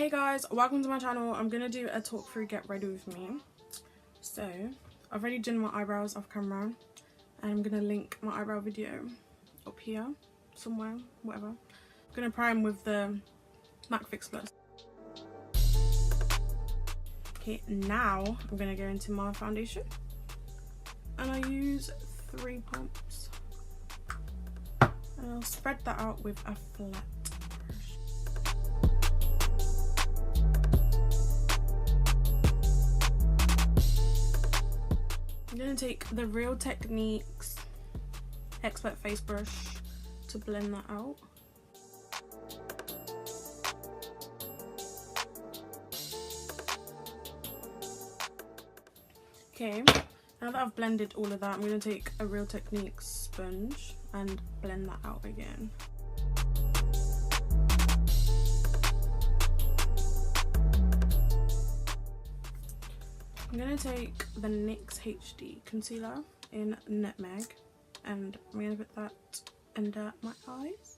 Hey guys, welcome to my channel. I'm gonna do a talk through get ready with me. So I've already done my eyebrows off camera and I'm gonna link my eyebrow video up here somewhere, whatever. I'm gonna prime with the MAC Fix Plus. Okay, now I'm gonna go into my foundation and I use 3 pumps and I'll spread that out with a flat brush. I'm going to take the Real Techniques Expert Face Brush to blend that out. Okay, now that I've blended all of that, I'm going to take a Real Techniques sponge and blend that out again. I'm going to take the NYX HD Concealer in Nutmeg and I'm going to put that under my eyes.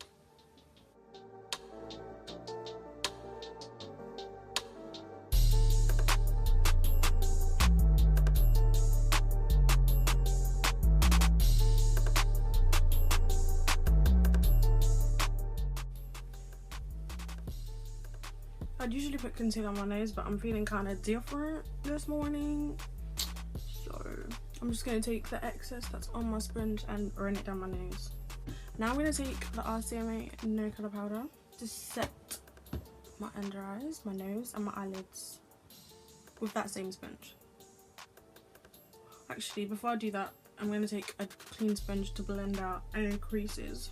I'd usually put concealer on my nose, but I'm feeling kind of different this morning, so I'm just going to take the excess that's on my sponge and run it down my nose. Now I'm going to take the RCMA No Colour Powder to set my under eyes, my nose and my eyelids with that same sponge. Actually, before I do that, I'm going to take a clean sponge to blend out any creases.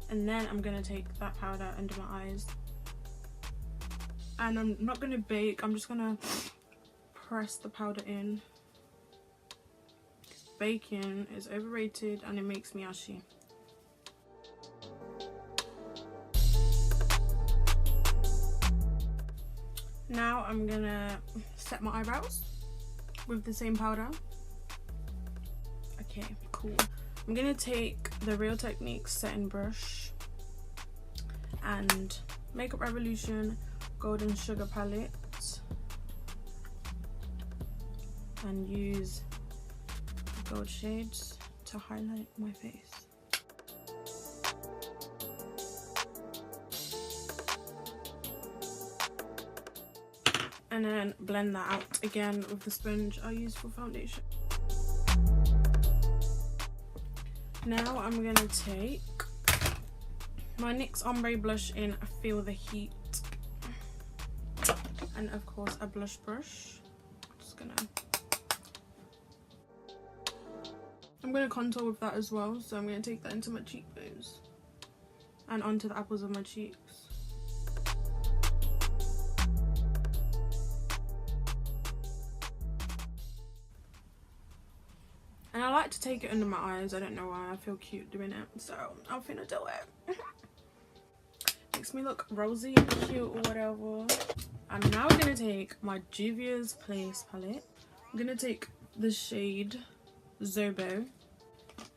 And then I'm going to take that powder under my eyes. And I'm not going to bake, I'm just going to press the powder in. Baking is overrated and it makes me ashy. Now I'm going to set my eyebrows with the same powder. Okay, cool. I'm going to take the Real Techniques setting brush and Makeup Revolution Golden Sugar palette and use the gold shades to highlight my face. And then blend that out again with the sponge I use for foundation. Now I'm going to take my NYX Ombre blush in Feel the Heat and of course a blush brush. I'm going to contour with that as well, so I'm going to take that into my cheekbones and onto the apples of my cheeks. And I like to take it under my eyes. I don't know why, I feel cute doing it, so I'm finna do it. Makes me look rosy and cute or whatever. I'm now gonna take my Juvia's Place palette. I'm gonna take the shade Zobo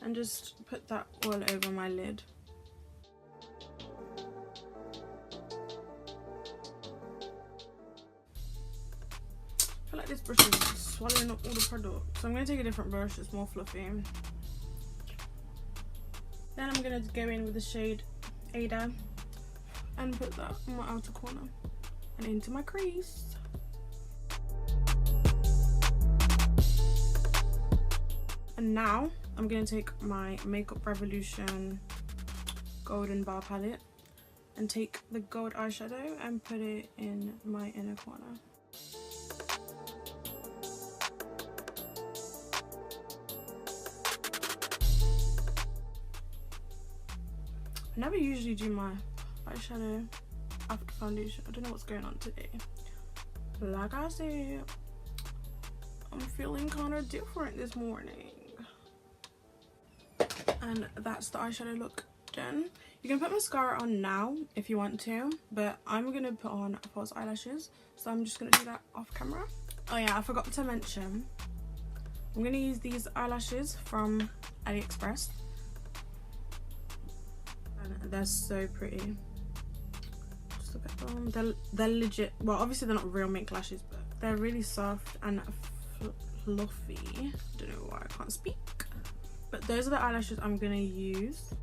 and just put that all over my lid. I feel like this brush is swallowing up all the product, so I'm going to take a different brush. It's more fluffy. Then I'm going to go in with the shade Ada and put that on my outer corner and into my crease. And now I'm going to take my Makeup Revolution Golden Bar palette and take the gold eyeshadow and put it in my inner corner. I never usually do my eyeshadow after foundation. I don't know what's going on today. Like I said, I'm feeling kind of different this morning. And that's the eyeshadow look done. You can put mascara on now if you want to, but I'm going to put on false eyelashes. So I'm just going to do that off camera. Oh yeah, I forgot to mention, I'm going to use these eyelashes from AliExpress. they're so pretty. Just look at them. They're legit. Well, obviously they're not real mink lashes, but they're really soft and fluffy. Don't know why I can't speak. But those are the eyelashes I'm gonna use.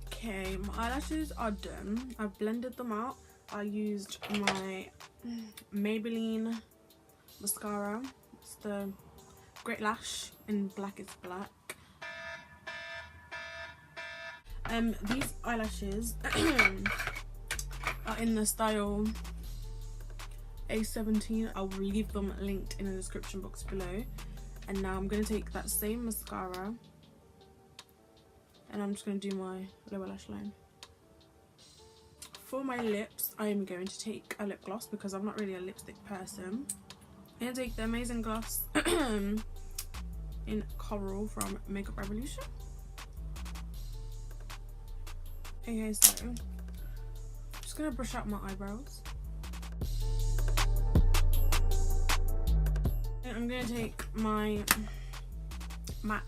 Okay, my eyelashes are done. I've blended them out. I used my Maybeline mascara. It's the Great Lash in Blackest black. These eyelashes are in the style A17. I'll leave them linked in the description box below. And now I'm going to take that same mascara and I'm just going to do my lower lash line. For my lips, I am going to take a lip gloss because I'm not really a lipstick person. I'm going to take the Amazing Gloss in Coral from Makeup Revolution. Okay, so I'm just going to brush out my eyebrows. And I'm going to take my MAC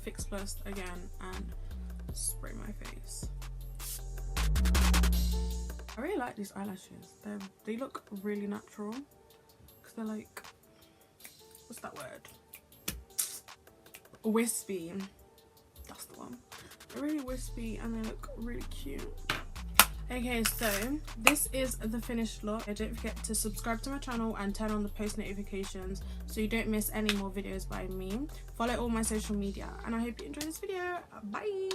Fix Plus again and spray my face. I really like these eyelashes. They look really natural because they're like, what's that word? Wispy. That's the one. They're really wispy and they look really cute. Okay, so this is the finished look. Don't forget to subscribe to my channel and turn on the post notifications so you don't miss any more videos by me. Follow all my social media and I hope you enjoy this video. Bye.